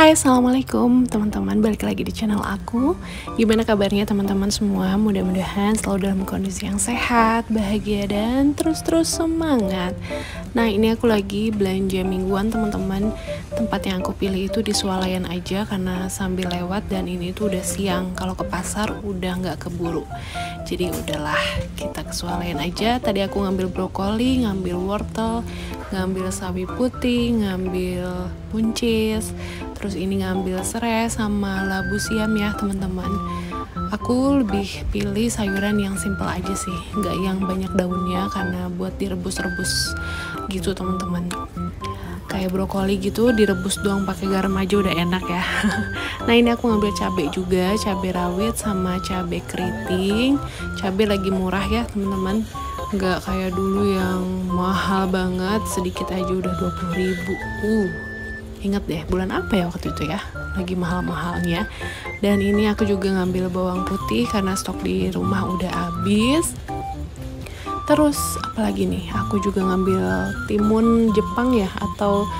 Hai, assalamualaikum teman-teman, balik lagi di channel aku. Gimana kabarnya teman-teman semua? Mudah-mudahan selalu dalam kondisi yang sehat, bahagia, dan terus-terus semangat. Nah, ini aku lagi belanja mingguan teman-teman. Tempat yang aku pilih itu di Swalayan aja karena sambil lewat, dan ini tuh udah siang. Kalau ke pasar udah nggak keburu, jadi udahlah kita ke Swalayan aja. Tadi aku ngambil brokoli, ngambil wortel, ngambil sawi putih, ngambil buncis, terus ini ngambil serai sama labu siam ya teman-teman. Aku lebih pilih sayuran yang simple aja sih, nggak yang banyak daunnya karena buat direbus-rebus gitu teman-teman. Kayak brokoli gitu direbus doang pakai garam aja udah enak ya. Nah, ini aku ngambil cabai juga, cabai rawit sama cabai keriting. Cabai lagi murah ya teman-teman, nggak kayak dulu yang mahal banget, sedikit aja udah 20.000. Ingat deh bulan apa ya waktu itu ya, lagi mahal-mahalnya. Dan ini aku juga ngambil bawang putih karena stok di rumah udah habis. Terus apalagi nih, aku juga ngambil timun Jepang ya, atau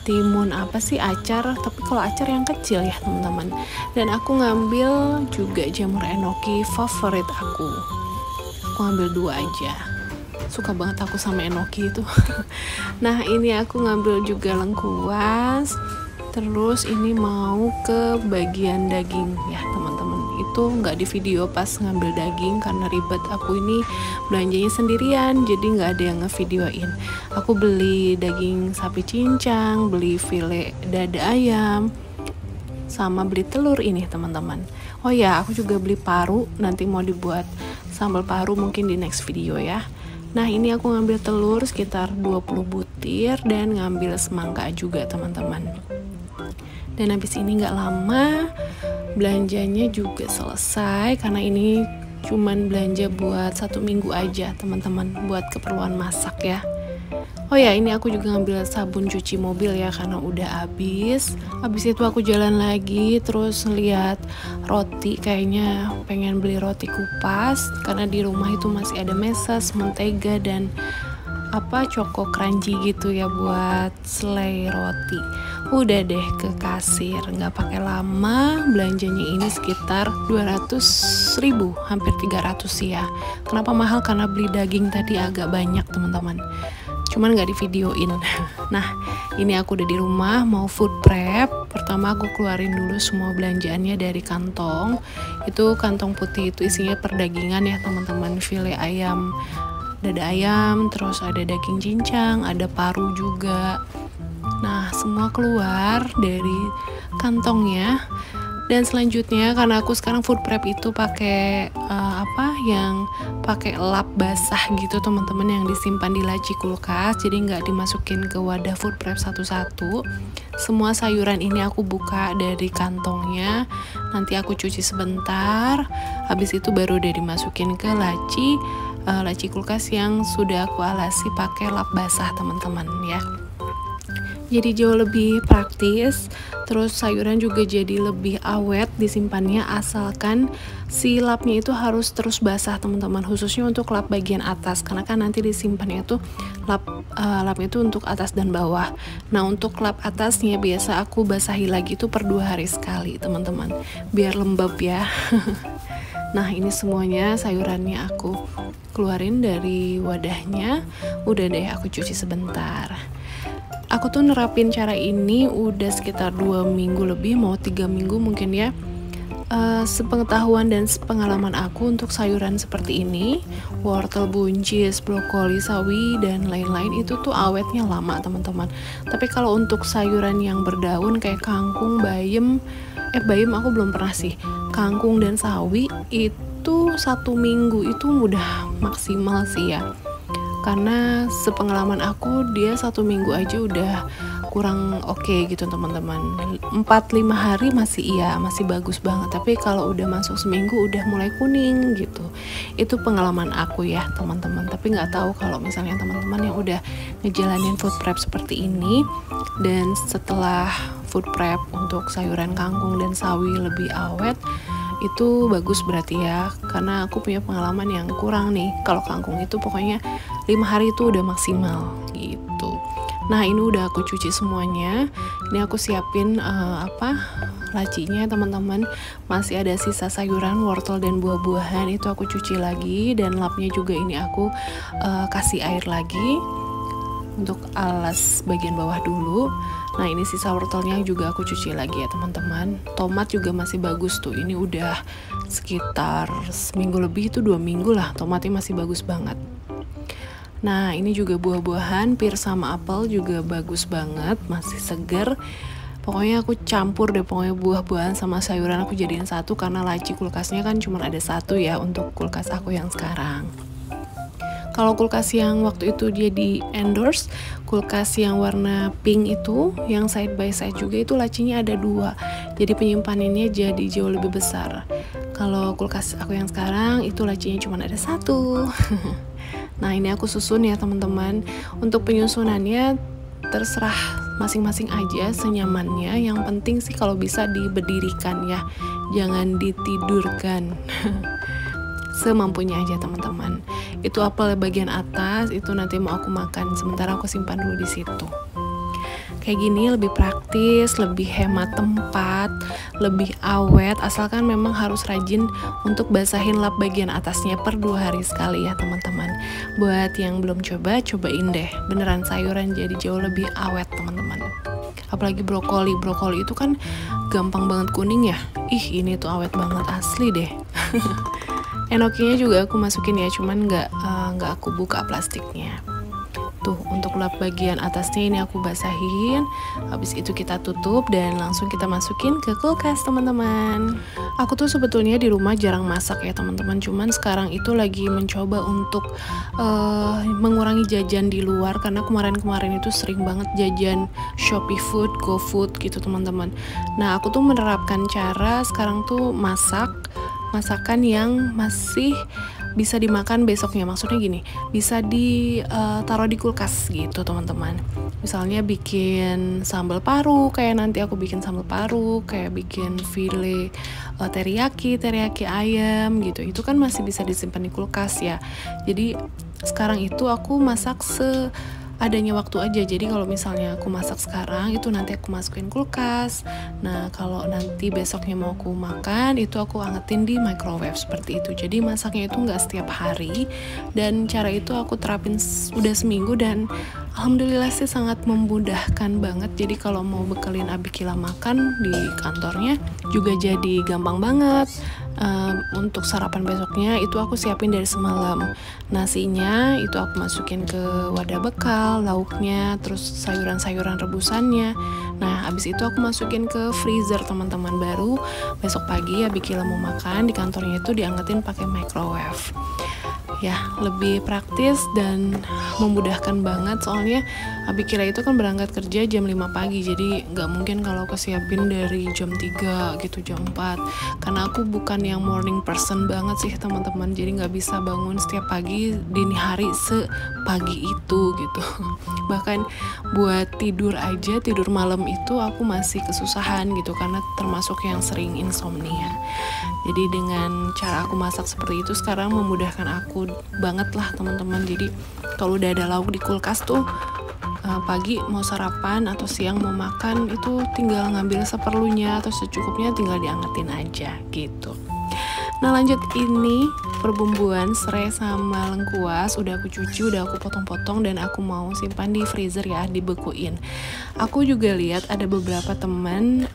timun apa sih, acar, tapi kalau acar yang kecil ya teman-teman. Dan aku ngambil juga jamur enoki, favorit aku ngambil 2 aja, suka banget aku sama enoki itu. Nah, ini aku ngambil juga lengkuas. Terus ini mau ke bagian daging ya teman-teman. Itu nggak di video pas ngambil daging karena ribet, aku ini belanjanya sendirian jadi nggak ada yang ngevideoin. Aku beli daging sapi cincang, beli file dada ayam, sama beli telur ini teman-teman. Oh ya, aku juga beli paru, nanti mau dibuat sambal paru mungkin di next video ya. Nah, ini aku ngambil telur sekitar 20 butir dan ngambil semangka juga teman-teman. Dan habis ini nggak lama belanjanya juga selesai karena ini cuman belanja buat 1 minggu aja teman-teman, buat keperluan masak ya. Oh ya, ini aku juga ngambil sabun cuci mobil ya karena udah habis. Habis itu aku jalan lagi, terus lihat roti, kayaknya pengen beli roti kupas karena di rumah itu masih ada meses, mentega, dan choco crunchy gitu ya buat selai roti. Udah deh ke kasir, nggak pakai lama, belanjanya ini sekitar 200.000, hampir 300 sih ya. Kenapa mahal? Karena beli daging tadi agak banyak teman-teman, cuman nggak di videoin. Nah, ini aku udah di rumah mau food prep. Pertama aku keluarin dulu semua belanjaannya dari kantong. Itu kantong putih itu isinya perdagingan ya teman-teman, file ayam, dada ayam, terus ada daging cincang, ada paru juga. Nah, semua keluar dari kantongnya. Dan selanjutnya karena aku sekarang food prep itu pakai yang pakai lap basah gitu teman-teman, yang disimpan di laci kulkas, jadi nggak dimasukin ke wadah food prep satu-satu. Semua sayuran ini aku buka dari kantongnya, nanti aku cuci sebentar, habis itu baru udah dimasukin ke laci kulkas yang sudah aku alasi pakai lap basah teman-teman ya. Jadi jauh lebih praktis, terus sayuran juga jadi lebih awet disimpannya, asalkan si lapnya itu harus terus basah teman-teman, khususnya untuk lap bagian atas karena kan nanti disimpannya itu lapnya itu untuk atas dan bawah. Nah, untuk lap atasnya biasa aku basahi lagi itu per 2 hari sekali teman-teman, biar lembab ya. Nah, ini semuanya sayurannya aku keluarin dari wadahnya, udah deh aku cuci sebentar. Aku tuh nerapin cara ini udah sekitar 2 minggu lebih, mau 3 minggu mungkin ya. Sepengetahuan dan sepengalaman aku untuk sayuran seperti ini, wortel, buncis, brokoli, sawi, dan lain-lain itu tuh awetnya lama teman-teman. Tapi kalau untuk sayuran yang berdaun kayak kangkung, bayam aku belum pernah sih. Kangkung dan sawi itu 1 minggu itu udah maksimal sih ya. Karena sepengalaman aku dia 1 minggu aja udah kurang oke gitu teman-teman. 4-5 hari masih bagus banget, tapi kalau udah masuk seminggu udah mulai kuning gitu. Itu pengalaman aku ya teman-teman, tapi nggak tahu kalau misalnya teman-teman yang udah ngejalanin food prep seperti ini, dan setelah food prep untuk sayuran kangkung dan sawi lebih awet, itu bagus berarti ya, karena aku punya pengalaman yang kurang nih. Kalau kangkung itu pokoknya 5 hari itu udah maksimal gitu. Nah ini udah aku cuci semuanya. Ini aku siapin lacinya teman-teman. Masih ada sisa sayuran, wortel dan buah-buahan, itu aku cuci lagi. Dan lapnya juga ini aku kasih air lagi untuk alas bagian bawah dulu. Nah ini sisa wortelnya juga aku cuci lagi ya teman-teman. Tomat juga masih bagus tuh, ini udah sekitar seminggu lebih, itu 2 minggu lah, tomatnya masih bagus banget. Nah ini juga buah-buahan, pir sama apel juga bagus banget, masih seger. Pokoknya aku campur deh, pokoknya buah-buahan sama sayuran aku jadiin satu, karena laci kulkasnya kan cuma ada satu ya untuk kulkas aku yang sekarang. Kalau kulkas yang waktu itu dia di endorse, kulkas yang warna pink itu, yang side by side juga, itu lacinya ada 2, jadi penyimpaninnya jadi jauh lebih besar. Kalau kulkas aku yang sekarang itu lacinya cuma ada 1. Nah ini aku susun ya teman-teman. Untuk penyusunannya terserah masing-masing aja senyamannya. Yang penting sih kalau bisa diberdirikan ya, jangan ditidurkan. Semampunya aja teman-teman. Itu apel bagian atas, itu nanti mau aku makan, sementara aku simpan dulu di situ. Kayak gini lebih praktis, lebih hemat tempat, lebih awet, asalkan memang harus rajin untuk basahin lap bagian atasnya per 2 hari sekali ya teman-teman. Buat yang belum coba, cobain deh, beneran sayuran jadi jauh lebih awet teman-teman. Apalagi brokoli itu kan gampang banget kuning ya. Ih ini tuh awet banget asli deh. Enokinya juga aku masukin ya, cuman nggak aku buka plastiknya. Tuh untuk lap bagian atasnya ini aku basahin. Habis itu kita tutup dan langsung kita masukin ke kulkas teman-teman. Aku tuh sebetulnya di rumah jarang masak ya teman-teman, cuman sekarang itu lagi mencoba untuk mengurangi jajan di luar, karena kemarin-kemarin itu sering banget jajan Shopee Food, GoFood gitu teman-teman. Nah aku tuh menerapkan cara sekarang tuh masakan yang masih bisa dimakan besoknya. Maksudnya gini, bisa ditaruh di kulkas gitu teman-teman. Misalnya bikin sambal paru, kayak nanti aku bikin sambal paru, kayak bikin file teriyaki ayam gitu. Itu kan masih bisa disimpan di kulkas ya. Jadi sekarang itu aku masak adanya waktu aja. Jadi kalau misalnya aku masak sekarang, itu nanti aku masukin kulkas. Nah kalau nanti besoknya mau aku makan, itu aku angetin di microwave seperti itu. Jadi masaknya itu nggak setiap hari. Dan cara itu aku terapin udah seminggu dan alhamdulillah sih sangat memudahkan banget. Jadi kalau mau bekelin Abikila makan di kantornya juga jadi gampang banget. Untuk sarapan besoknya itu aku siapin dari semalam. Nasinya itu aku masukin ke wadah bekal, lauknya, terus sayuran-sayuran rebusannya. Nah abis itu aku masukin ke freezer teman-teman, baru besok pagi Abikila mau makan di kantornya itu diangetin pakai microwave. Ya lebih praktis dan memudahkan banget, soalnya Abikila itu kan berangkat kerja jam 5 pagi, jadi nggak mungkin kalau aku siapin dari jam 3 gitu, jam 4, karena aku bukan yang morning person banget sih teman-teman, jadi nggak bisa bangun setiap pagi dini hari sepagi itu gitu. Bahkan buat tidur aja, tidur malam itu aku masih kesusahan gitu, karena termasuk yang sering insomnia. Jadi dengan cara aku masak seperti itu sekarang memudahkan aku banget lah teman-teman. Jadi kalau udah ada lauk di kulkas tuh, pagi mau sarapan atau siang mau makan itu tinggal ngambil seperlunya atau secukupnya, tinggal diangetin aja gitu. Nah lanjut, ini perbumbuan serai sama lengkuas udah aku cuci, udah aku potong-potong dan aku mau simpan di freezer ya, dibekuin. Aku juga lihat ada beberapa teman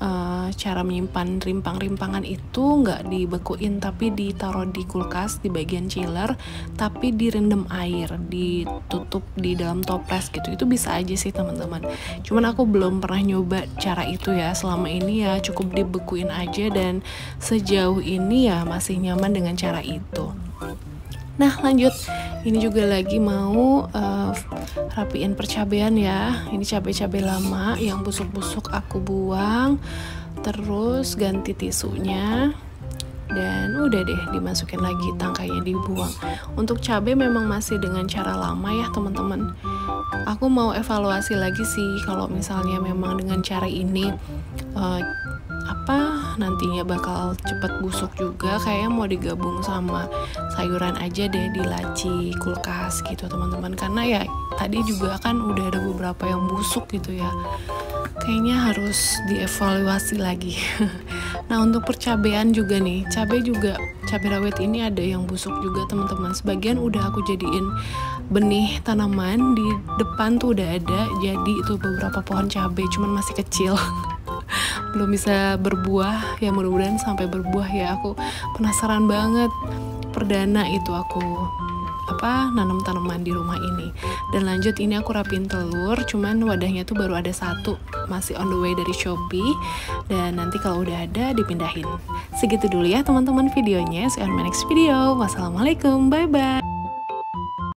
cara menyimpan rimpang-rimpangan itu nggak dibekuin tapi ditaruh di kulkas di bagian chiller, tapi direndam air, ditutup di dalam toples gitu. Itu bisa aja sih teman-teman, cuman aku belum pernah nyoba cara itu ya. Selama ini ya cukup dibekuin aja dan sejauh ini ya masih nyaman dengan cara itu. Nah lanjut, ini juga lagi mau rapiin percabean ya. Ini cabai-cabai lama yang busuk-busuk aku buang, terus ganti tisunya, dan udah deh dimasukin lagi, tangkainya dibuang. Untuk cabai memang masih dengan cara lama ya teman-teman. Aku mau evaluasi lagi sih kalau misalnya memang dengan cara ini nantinya bakal cepet busuk juga, kayaknya mau digabung sama sayuran aja deh di laci kulkas gitu teman-teman, karena ya tadi juga kan udah ada beberapa yang busuk gitu ya, kayaknya harus dievaluasi lagi. Nah untuk percabean juga nih, cabai rawit ini ada yang busuk juga teman-teman, sebagian udah aku jadiin benih tanaman, di depan tuh udah ada, jadi itu beberapa pohon cabai, cuman masih kecil. Belum bisa berbuah, ya mudah-mudahan sampai berbuah ya, aku penasaran banget, perdana itu aku nanam tanaman di rumah ini. Dan lanjut ini aku rapin telur, cuman wadahnya tuh baru ada satu, masih on the way dari Shopee, dan nanti kalau udah ada dipindahin. Segitu dulu ya teman-teman videonya, see you on my next video. Wassalamualaikum, bye bye.